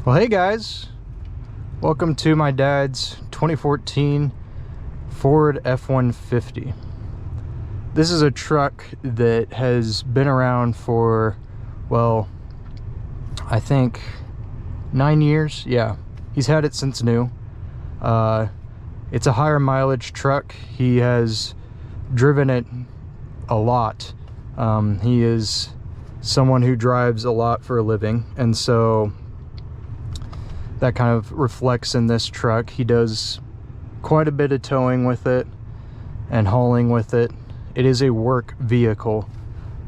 Well, hey guys, welcome to my dad's 2014 Ford F-150. This is a truck that has been around for, well, I think 9 years. Yeah, he's had it since new. It's a higher mileage truck. He has driven it a lot. He is someone who drives a lot for a living, and so that kind of reflects in this truck. He does quite a bit of towing with it and hauling with it. It is a work vehicle.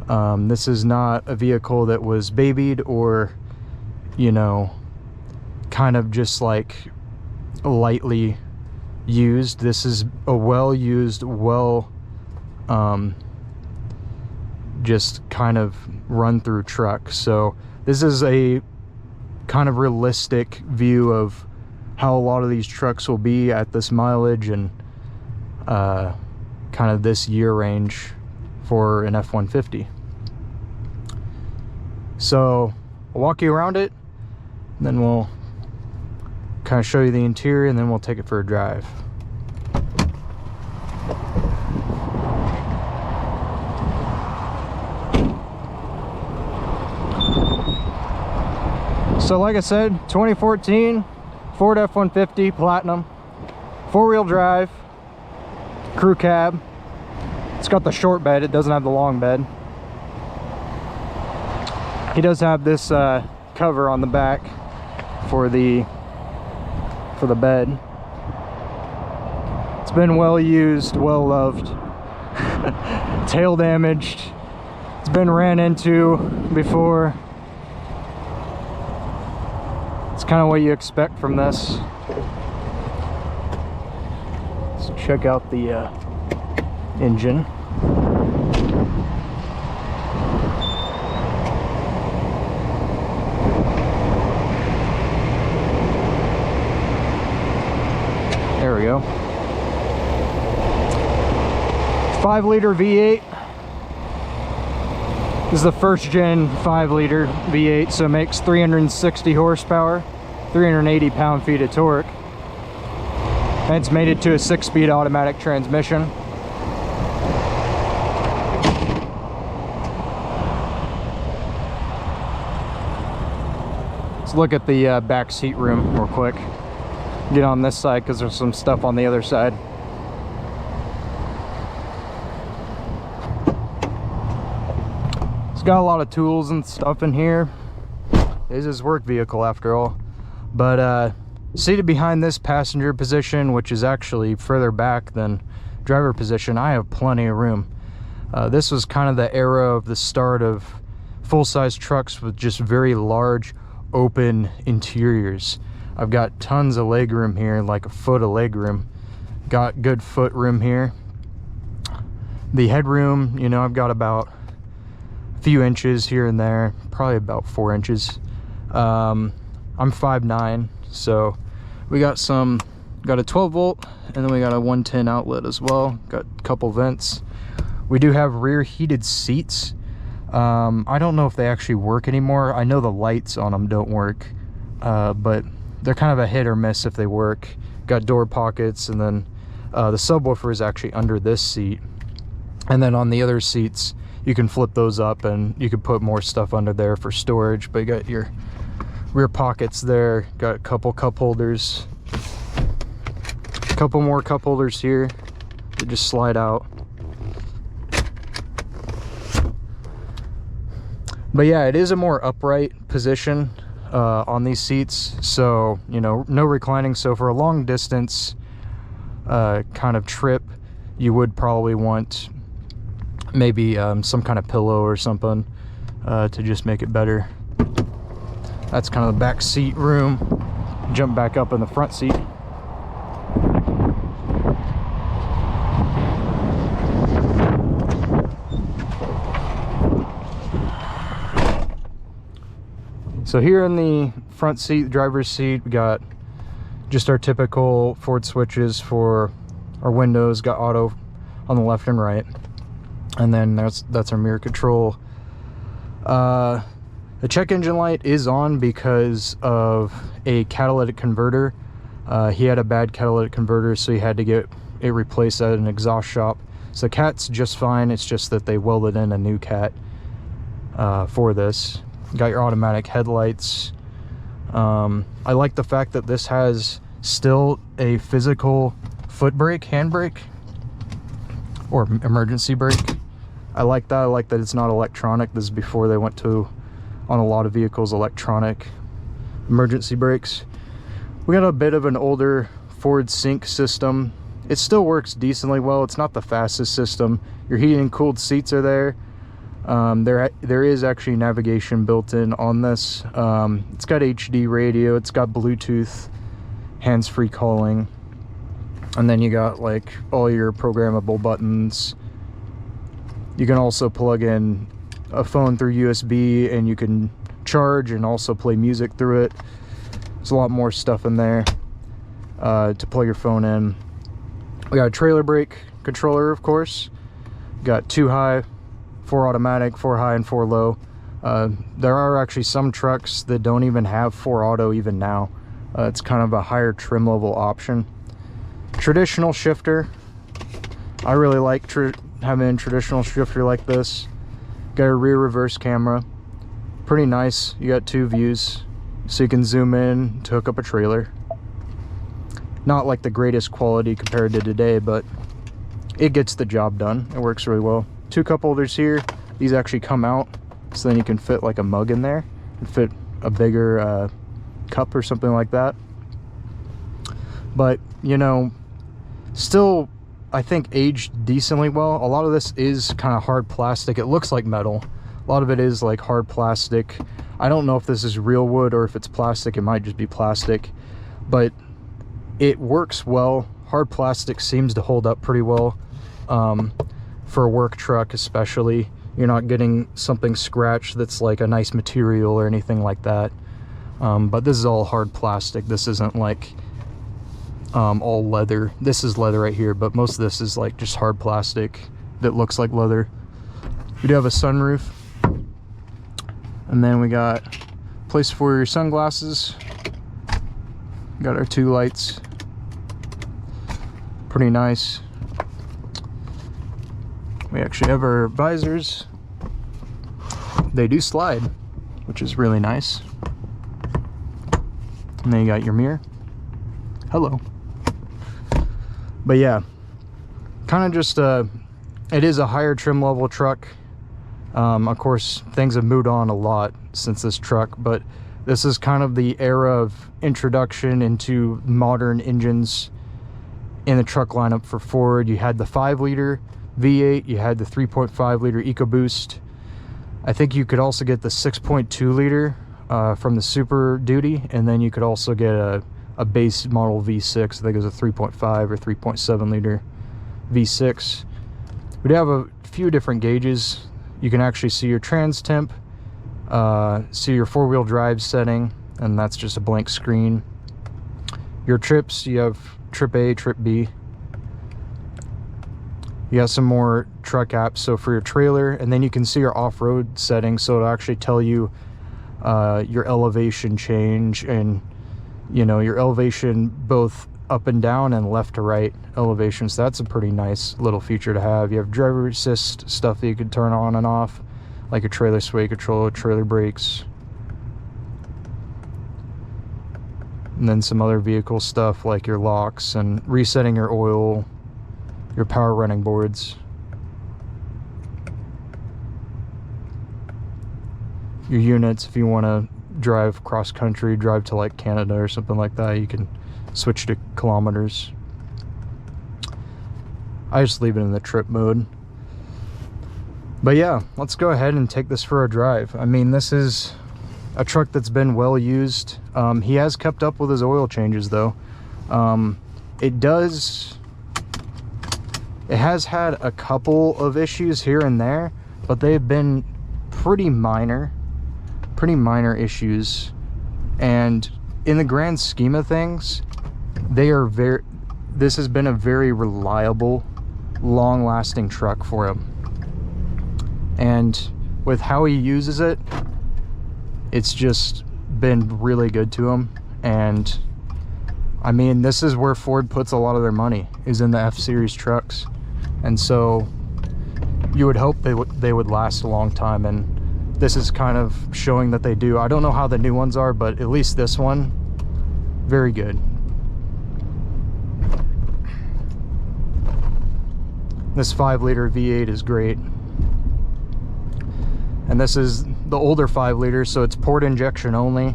This is not a vehicle that was babied or, you know, kind of just like lightly used. This is a well-used, just kind of run-through truck. So this is a kind of realistic view of how a lot of these trucks will be at this mileage and kind of this year range for an F-150. So I'll walk you around it, and then we'll kind of show you the interior, and then we'll take it for a drive. So like I said, 2014 Ford F-150 Platinum, four-wheel drive, crew cab. It's got the short bed, it doesn't have the long bed. He does have this cover on the back for the bed. It's been well used, well loved. Tail damaged. It's been ran into before. It's kind of what you expect from this. Let's check out the engine. There we go. 5-liter V8. This is the first gen 5-liter V8, so it makes 360 horsepower, 380 pound-feet of torque. And it's mated to a 6-speed automatic transmission. Let's look at the back seat room real quick. Get on this side because there's some stuff on the other side. It's got a lot of tools and stuff in here. It is his work vehicle after all. But seated behind this passenger position, which is actually further back than driver position, I have plenty of room. This was kind of the era of the start of full-size trucks with just very large open interiors. I've got tons of leg room here, like a foot of leg room. Got good foot room here. The headroom, you know, I've got about a few inches here and there, probably about 4 inches. I'm 5'9", so we got a 12 volt, and then we got a 110 outlet as well. Got a couple vents. We do have rear heated seats. I don't know if they actually work anymore. I know the lights on them don't work, but they're kind of a hit or miss if they work. Got door pockets, and then the subwoofer is actually under this seat, and then on the other seats you can flip those up and you can put more stuff under there for storage. But you got your rear pockets there, got a couple cup holders, a couple more cup holders here that just slide out. But yeah, it is a more upright position on these seats, so you know, no reclining. So for a long distance kind of trip, you would probably want maybe some kind of pillow or something to just make it better. That's kind of the back seat room. Jump back up in the front seat. So here in the front seat, driver's seat, we got just our typical Ford switches for our windows. Got auto on the left and right, and then that's our mirror control. The check engine light is on because of a catalytic converter. He had a bad catalytic converter, so he had to get it replaced at an exhaust shop. So the cat's just fine. It's just that they welded in a new cat for this. Got your automatic headlights. I like the fact that this has still a physical foot brake, hand brake, or emergency brake. I like that. I like that it's not electronic. This is before they went to, on a lot of vehicles, electronic emergency brakes. We got a bit of an older Ford Sync system. It still works decently well. It's not the fastest system. Your heated and cooled seats are there. There is actually navigation built in on this. It's got HD radio. It's got Bluetooth, hands-free calling. And then you got like all your programmable buttons. You can also plug in a phone through USB, and you can charge and also play music through it. There's a lot more stuff in there to plug your phone in. We got a trailer brake controller, of course. Got 2 high, 4 automatic, 4 high, and 4 low. There are actually some trucks that don't even have 4 auto even now. It's kind of a higher trim level option. Traditional shifter. I really like having a traditional shifter like this. Got a rear reverse camera. Pretty nice. You got 2 views, so you can zoom in to hook up a trailer. Not like the greatest quality compared to today, but it gets the job done. It works really well. 2 cup holders here. These actually come out, so then you can fit like a mug in there and fit a bigger cup or something like that. But, you know, still, I think aged decently well. A lot of this is kind of hard plastic. It looks like metal. A lot of it is like hard plastic. I don't know if this is real wood or if it's plastic. It might just be plastic, but it works well. Hard plastic seems to hold up pretty well for a work truck especially. You're not getting something scratched that's like a nice material or anything like that. But this is all hard plastic. This isn't like all leather. This is leather right here, but most of this is like just hard plastic that looks like leather. We do have a sunroof, and then we got a place for your sunglasses. Got our 2 lights. Pretty nice. We actually have our visors. They do slide, which is really nice. And then you got your mirror. Hello. But yeah, kind of just it is a higher trim level truck. Of course, things have moved on a lot since this truck, but this is kind of the era of introduction into modern engines in the truck lineup for Ford. You had the 5-liter V8, you had the 3.5-liter EcoBoost. I think you could also get the 6.2-liter from the Super Duty, and then you could also get a base model V6. I think it was a 3.5 or 3.7-liter V6. We do have a few different gauges. You can actually see your trans temp, see your 4-wheel drive setting, and that's just a blank screen. Your trips, you have trip A, trip B. You got some more truck apps, so for your trailer, and then you can see your off-road settings, so it'll actually tell you your elevation change, and you know, your elevation both up and down and left to right elevation. So that's a pretty nice little feature to have. You have driver assist stuff that you can turn on and off, like a trailer sway control, trailer brakes, and then some other vehicle stuff like your locks and resetting your oil, your power running boards, your units. If you want to drive cross country, drive to like Canada or something like that, you can switch to kilometers. I just leave it in the trip mode. But yeah, let's go ahead and take this for a drive. I mean, this is a truck that's been well used. He has kept up with his oil changes though. It has had a couple of issues here and there, but they've been pretty minor issues, and in the grand scheme of things, this has been a very reliable, long-lasting truck for him. And with how he uses it, it's just been really good to them. And I mean, this is where Ford puts a lot of their money, is in the F-Series trucks. And so you would hope they would last a long time, and this is kind of showing that they do. I don't know how the new ones are, but at least this one, very good. This 5-liter V8 is great. And this is the older 5-liter, so it's port injection only.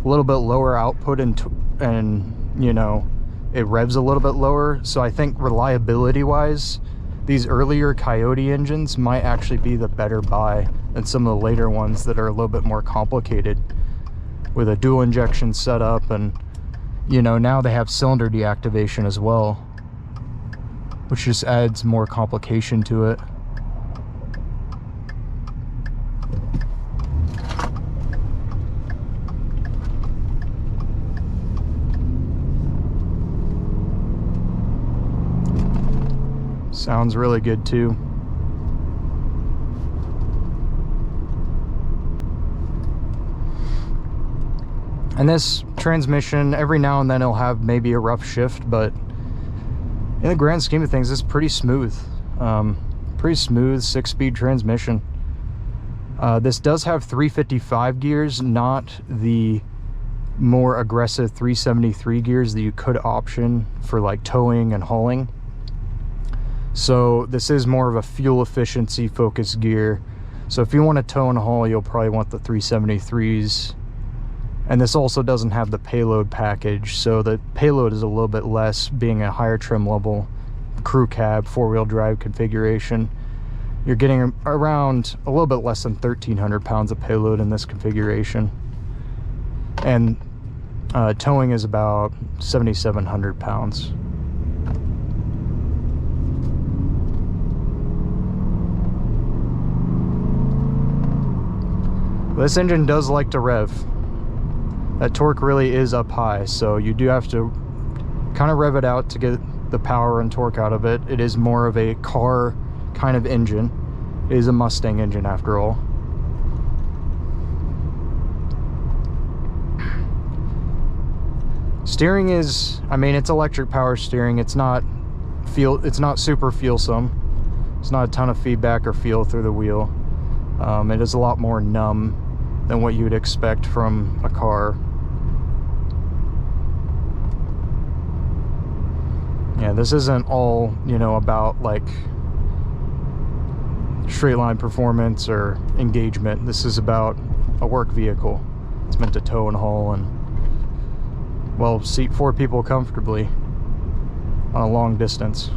A little bit lower output, and you know, it revs a little bit lower. So I think reliability wise, these earlier Coyote engines might actually be the better buy than some of the later ones that are a little bit more complicated with a dual injection setup. And you know, now they have cylinder deactivation as well, which just adds more complication to it. Sounds really good too. And this transmission, every now and then it'll have maybe a rough shift, but in the grand scheme of things, it's pretty smooth. Pretty smooth 6-speed transmission. This does have 355 gears, not the more aggressive 373 gears that you could option for like towing and hauling. So this is more of a fuel efficiency focused gear. So if you want to tow and haul, you'll probably want the 373s. And this also doesn't have the payload package, so the payload is a little bit less, being a higher trim level crew cab 4-wheel drive configuration. You're getting around a little bit less than 1,300 pounds of payload in this configuration. And towing is about 7,700 pounds. This engine does like to rev. That torque really is up high, so you do have to kind of rev it out to get the power and torque out of it. It is more of a car kind of engine. It is a Mustang engine after all. Steering is, I mean, it's electric power steering. It's not super feelsome. It's not a ton of feedback or feel through the wheel. It is a lot more numb than what you would expect from a car. Yeah, this isn't all, you know, about like straight line performance or engagement. This is about a work vehicle. It's meant to tow and haul and, well, seat 4 people comfortably on a long distance.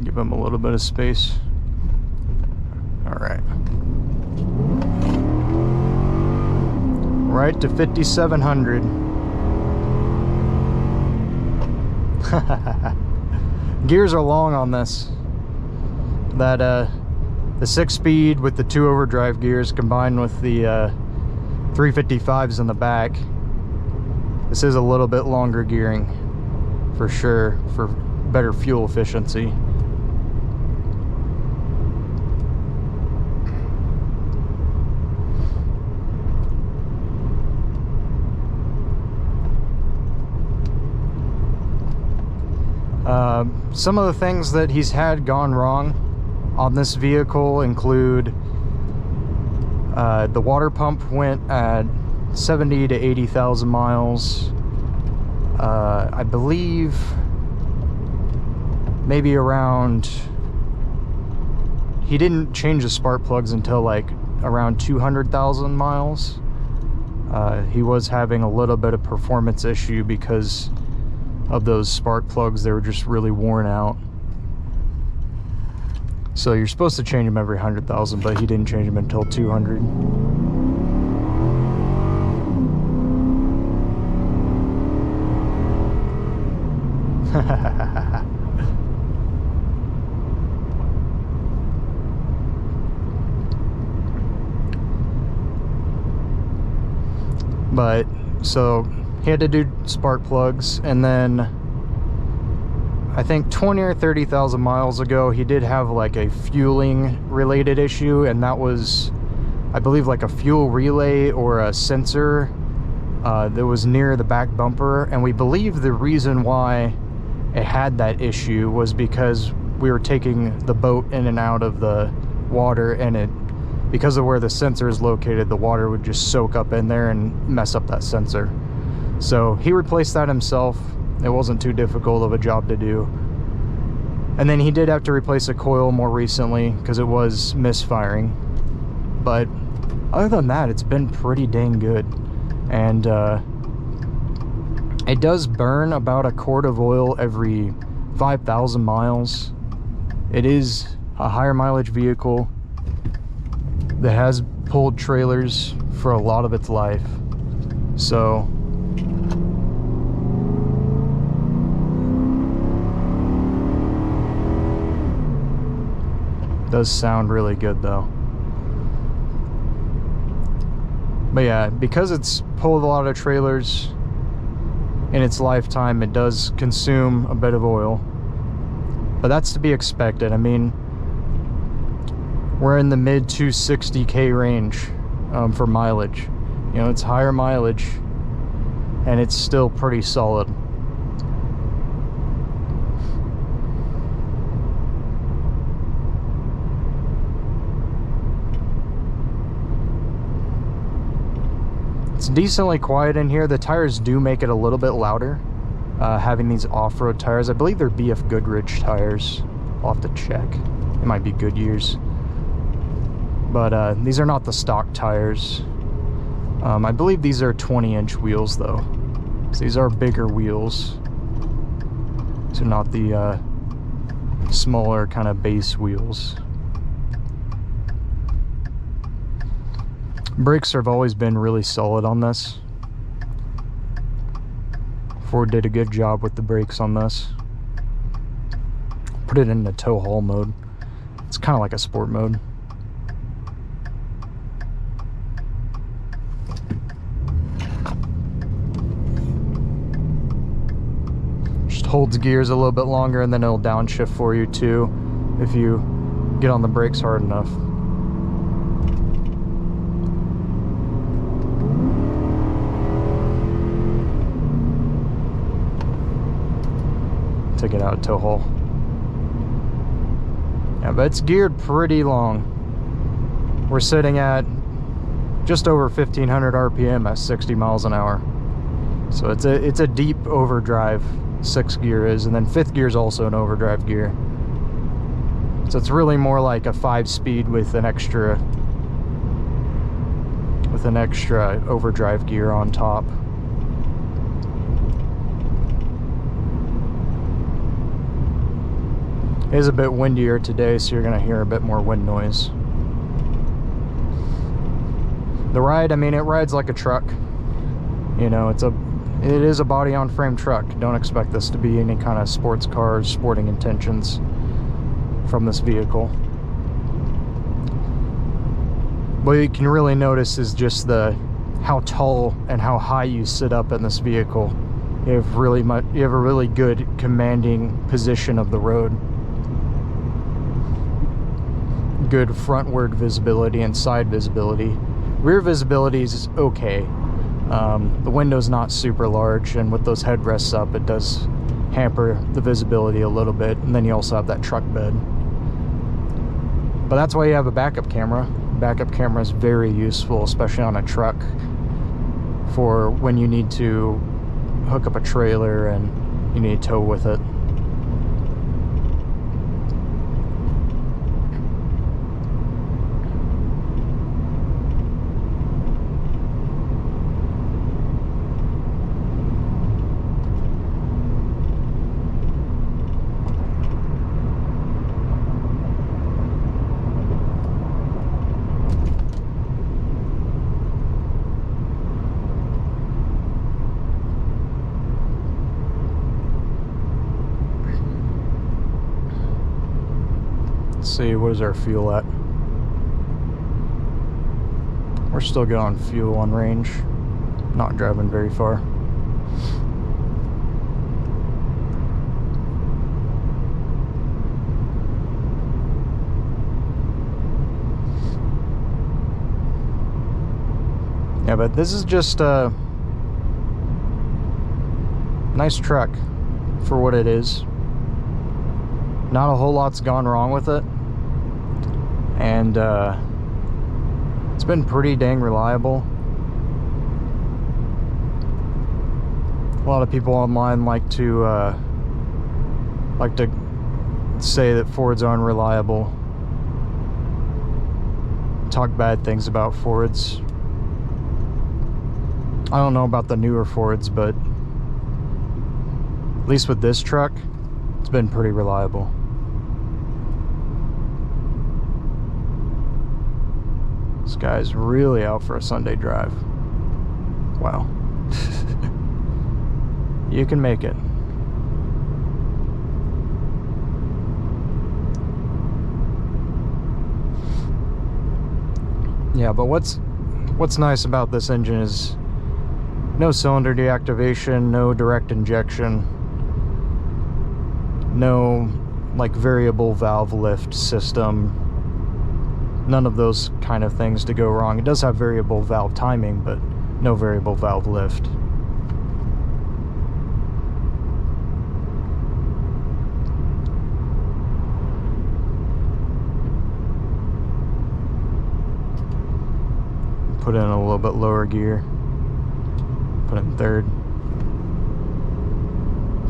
Give them a little bit of space. All right. Right to 5,700. Gears are long on this. That the 6-speed with the 2 overdrive gears combined with the 355s in the back. This is a little bit longer gearing for sure, for better fuel efficiency. Some of the things that he's had gone wrong on this vehicle include the water pump went at 70 to 80,000 miles. I believe maybe around, he didn't change the spark plugs until like around 200,000 miles. He was having a little bit of performance issue because of those spark plugs. They were just really worn out. So you're supposed to change them every 100,000, but he didn't change them until 200. But so he had to do spark plugs, and then I think 20 or 30,000 miles ago he did have like a fueling related issue, and that was, I believe, like a fuel relay or a sensor that was near the back bumper. And we believe the reason why it had that issue was because we were taking the boat in and out of the water, and it, because of where the sensor is located, the water would just soak up in there and mess up that sensor. So he replaced that himself. It wasn't too difficult of a job to do. And then he did have to replace a coil more recently because it was misfiring. But other than that, it's been pretty dang good. And it does burn about a quart of oil every 5,000 miles. It is a higher mileage vehicle that has pulled trailers for a lot of its life. So it does sound really good though. But yeah, because it's pulled a lot of trailers in its lifetime, it does consume a bit of oil. But that's to be expected. I mean, we're in the mid 260K range for mileage. You know, it's higher mileage and it's still pretty solid. It's decently quiet in here. The tires do make it a little bit louder, having these off-road tires. I believe they're BFGoodrich tires. I'll have to check. It might be Goodyear's. But these are not the stock tires. I believe these are 20-inch wheels though. So these are bigger wheels. So not the smaller kind of base wheels. Brakes have always been really solid on this. Ford did a good job with the brakes on this. Put it in the tow haul mode. It's kind of like a sport mode. Holds gears a little bit longer, and then it'll downshift for you too if you get on the brakes hard enough. Take it out of tow haul. Yeah, but it's geared pretty long. We're sitting at just over 1500 RPM at 60 miles an hour. So it's a deep overdrive. 6th gear is, and then 5th gear is also an overdrive gear. So it's really more like a 5-speed with an extra overdrive gear on top. It is a bit windier today, so you're gonna hear a bit more wind noise. The ride, I mean, it rides like a truck. You know, it is a body-on-frame truck. Don't expect this to be any kind of sports car, sporting intentions from this vehicle. What you can really notice is just how tall and how high you sit up in this vehicle. You have a really good commanding position of the road. Good frontward visibility and side visibility. Rear visibility is okay. The window's not super large, and with those headrests up, it does hamper the visibility a little bit. And then you also have that truck bed. But that's why you have a backup camera. Backup camera is very useful, especially on a truck, for when you need to hook up a trailer and you need to tow with it. see, what is our fuel at? We're still good on fuel on range. Not driving very far. Yeah, but this is just a nice truck for what it is. Not a whole lot's gone wrong with it, and it's been pretty dang reliable. A lot of people online like to say that Fords are unreliable, talk bad things about Fords. I don't know about the newer Fords, but at least with this truck, it's been pretty reliable. This guy's really out for a Sunday drive. Wow. You can make it. Yeah, but what's nice about this engine is no cylinder deactivation, no direct injection, no like variable valve lift system, none of those kind of things to go wrong. It does have variable valve timing, but no variable valve lift. Put in a little bit lower gear. Put it in third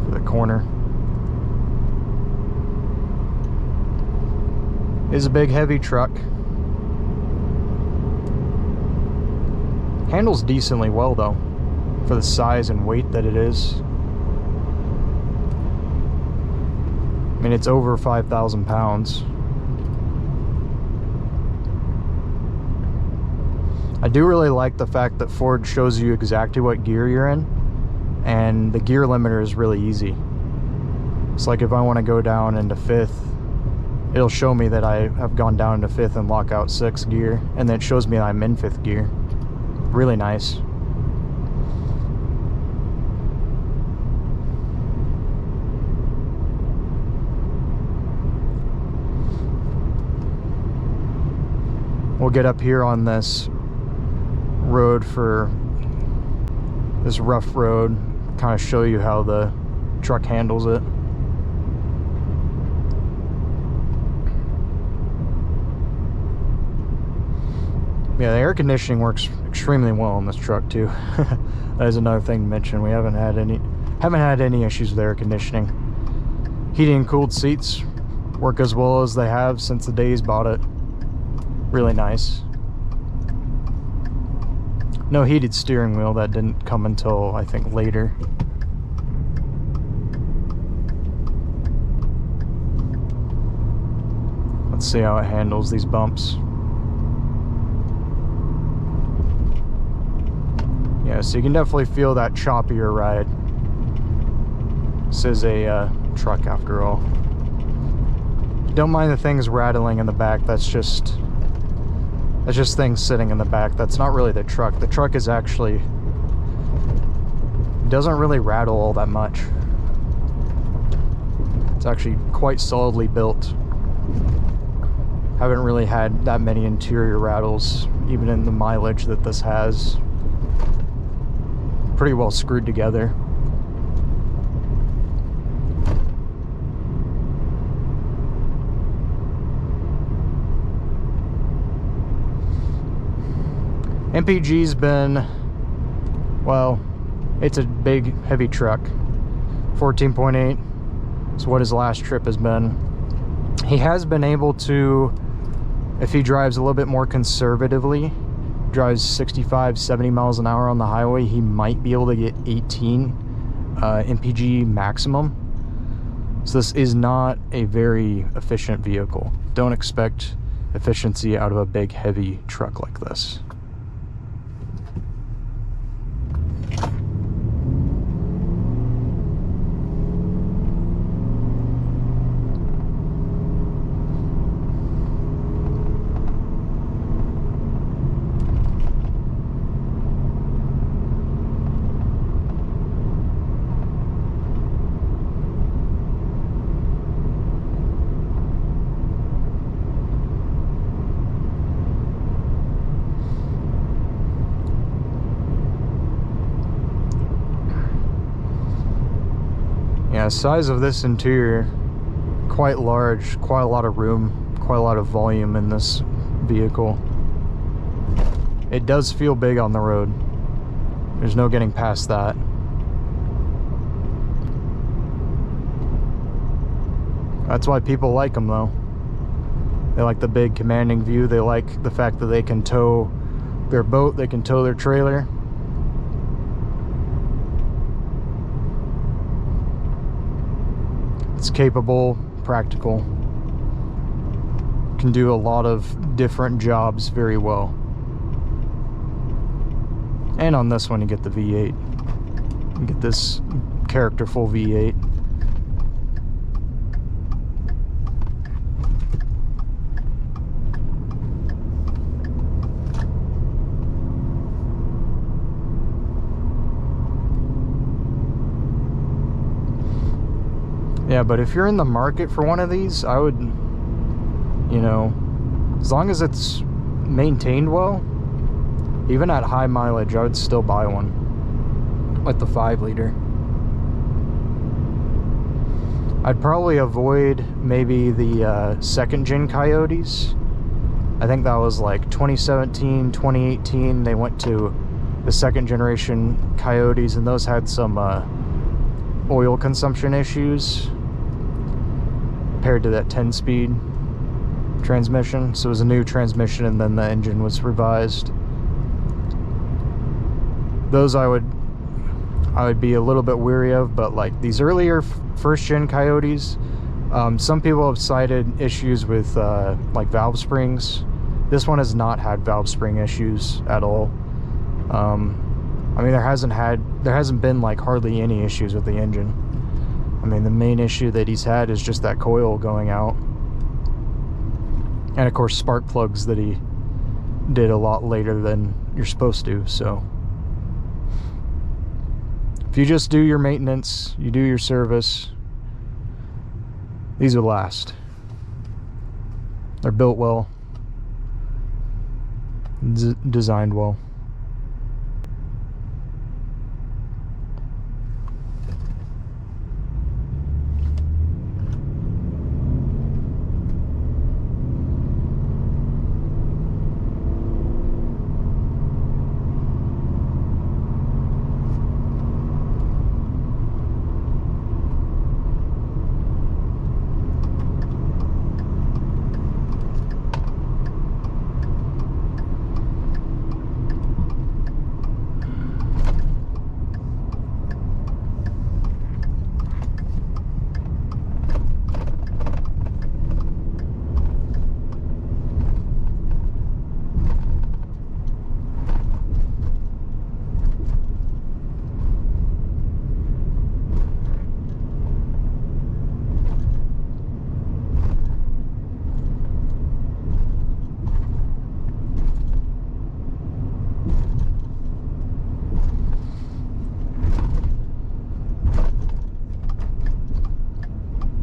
for the corner. It's a big heavy truck. Handles decently well though, for the size and weight that it is. I mean, it's over 5,000 pounds. I do really like the fact that Ford shows you exactly what gear you're in, and the gear limiter is really easy. It's like if I want to go down into 5th, it'll show me that I have gone down into 5th and lock out 6th gear, and then it shows me that I'm in 5th gear. Really nice. We'll get up here on this road, for this rough road, kind of show you how the truck handles it. Yeah, the air conditioning works extremely well on this truck too. That is another thing to mention. We haven't had any issues with air conditioning. Heating and cooled seats work as well as they have since the day he's bought it. Really nice. No heated steering wheel. That didn't come until I think later. Let's see how it handles these bumps. Yeah, so you can definitely feel that choppier ride. This is a truck after all. Don't mind the things rattling in the back. That's just things sitting in the back. That's not really the truck. The truck is actually doesn't really rattle all that much. It's actually quite solidly built. Haven't really had that many interior rattles, even in the mileage that this has. Pretty well screwed together. MPG's been, well, it's a big heavy truck. 14.8 is what his last trip has been. He has been able to, if he drives a little bit more conservatively, drives 65, 70 miles an hour on the highway, he might be able to get 18 MPG maximum. So this is not a very efficient vehicle. Don't expect efficiency out of a big heavy truck like this. Yeah, size of this interior, quite large, quite a lot of room, quite a lot of volume in this vehicle. It does feel big on the road. There's no getting past that. That's why people like them though. They like the big commanding view. They like the fact that they can tow their boat, they can tow their trailer. It's capable, practical, can do a lot of different jobs very well. And on this one you get the V8. You get this characterful V8. Yeah, but if you're in the market for one of these, I would, you know, as long as it's maintained well, even at high mileage, I would still buy one with the 5-liter. I'd probably avoid maybe the second gen Coyotes. I think that was like 2017, 2018. They went to the second generation Coyotes, and those had some oil consumption issues compared to that 10-speed transmission. So it was a new transmission, and then the engine was revised. Those I would be a little bit weary of, but like these earlier first-gen Coyotes, some people have cited issues with like valve springs. This one has not had valve spring issues at all. I mean, there hasn't been like hardly any issues with the engine. I mean, the main issue that he's had is just that coil going out, and of course spark plugs that he did a lot later than you're supposed to. So if you just do your maintenance, you do your service, these will last. They're built well, designed well.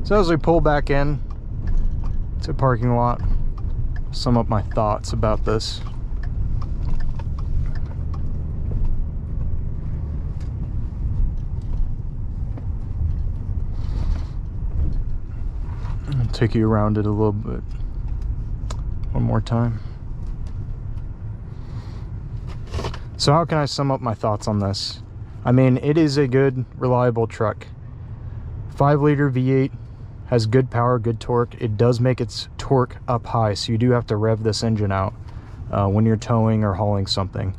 So as we pull back in to parking lot, sum up my thoughts about this. I'll take you around it a little bit one more time. So how can I sum up my thoughts on this? I mean, it is a good, reliable truck. 5-liter V8. Has good power, good torque. It does make its torque up high, so you do have to rev this engine out when you're towing or hauling something.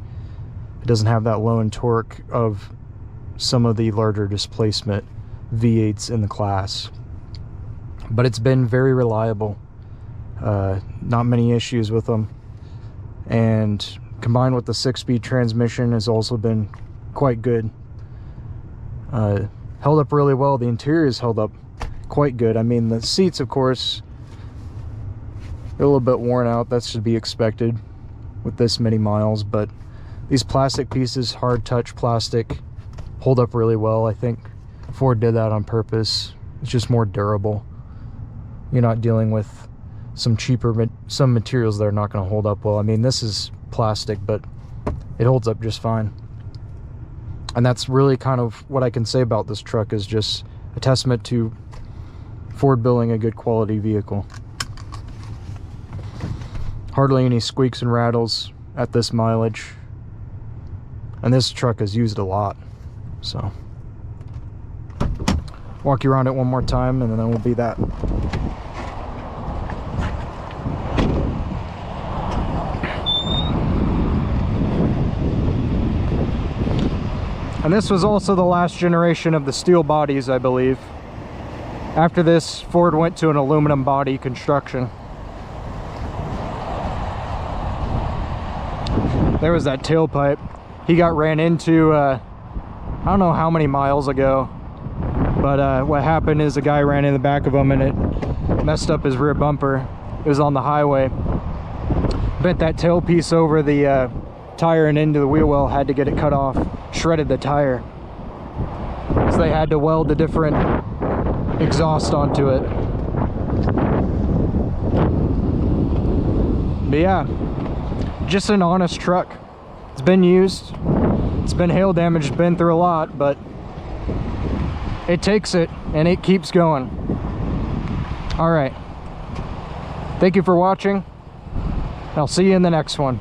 It doesn't have that low in torque of some of the larger displacement V8s in the class. But it's been very reliable. Not many issues with them. And combined with the 6-speed transmission has also been quite good. Held up really well. The interior is held up quite good. I mean, the seats, of course, they're a little bit worn out. That should be expected with this many miles, but these plastic pieces, hard touch plastic, hold up really well. I think Ford did that on purpose. It's just more durable. You're not dealing with some materials that are not going to hold up well. I mean, this is plastic, but it holds up just fine. And that's really kind of what I can say about this truck, is just a testament to Ford building a good quality vehicle. Hardly any squeaks and rattles at this mileage, and this truck is used a lot. So walk you around it one more time and then we'll be that. And this was also the last generation of the steel bodies, I believe. After this, Ford went to an aluminum body construction. There was that tailpipe. He got ran into, I don't know how many miles ago, but what happened is a guy ran in the back of him and it messed up his rear bumper. It was on the highway. Bent that tailpiece over the tire and into the wheel well, had to get it cut off, shredded the tire. So they had to weld a different exhaust onto it. But yeah, just an honest truck. It's been used, it's been hail damaged, been through a lot, but it takes it and it keeps going. All right, thank you for watching. I'll see you in the next one.